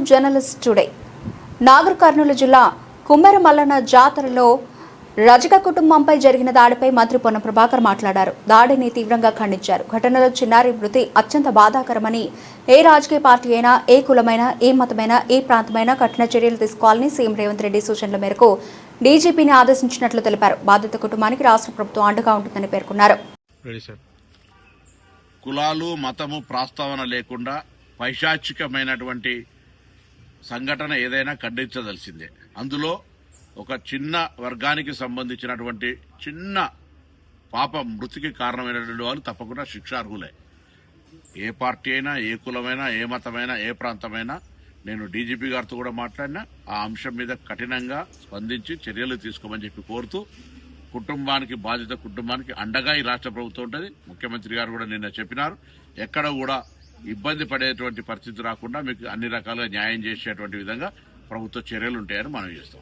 Journalist today Nagar Kurnool జిల్లా కుమ్మెరమల్లన జాతరలో రజక కుటుంబంపై జరిగిన దాడిపై మంత్రి పొన్నం ప్రభాకర్ మాట్లాడారు. దాడిని తీవ్రంగా ఖండించారు. ఘటనలో చిన్నారి మృతి అత్యంత బాధాకరమని, ఏ రాజకీయ పార్టీ అయినా, ఏ కులమైనా, ఏ మతమైనా, ఏ ప్రాంతమైనా కఠిన చర్యలు తీసుకోవాలని సీఎం రేవంత్ రెడ్డి సూచనల మేరకు డీజీపీని ఆదేశించినట్లు తెలిపారు. బాధిత కుటుంబానికి రాష్ట్ర ప్రభుత్వం అండగా ఉంటుందని పేర్కొన్నారు. కులాలు మతము ప్రస్తావన లేకుండా పైశాచికమైనటువంటి సంఘటన ఏదైనా ఖండించదలసిందే. అందులో ఒక చిన్న వర్గానికి సంబంధించినటువంటి చిన్న పాప మృతికి కారణమైనటువంటి వాళ్ళు తప్పకుండా శిక్షార్హులే. ఏ పార్టీ అయినా, ఏ కులమైనా, ఏ మతమైనా, ఏ ప్రాంతమైనా నేను డీజీపీ గారితో కూడా మాట్లాడినా ఆ అంశం మీద కఠినంగా స్పందించి చర్యలు తీసుకోమని చెప్పి కోరుతూ కుటుంబానికి, బాధిత కుటుంబానికి అండగా ఈ రాష్ట్ర ప్రభుత్వం ఉంటుంది. ముఖ్యమంత్రి గారు కూడా నిన్న చెప్పినారు, ఎక్కడ కూడా ఇబ్బంది పడేటువంటి పరిస్థితి రాకుండా మీకు అన్ని రకాలుగా న్యాయం చేసేటువంటి విధంగా ప్రభుత్వ చర్యలు ఉంటాయని మనం చేస్తాం.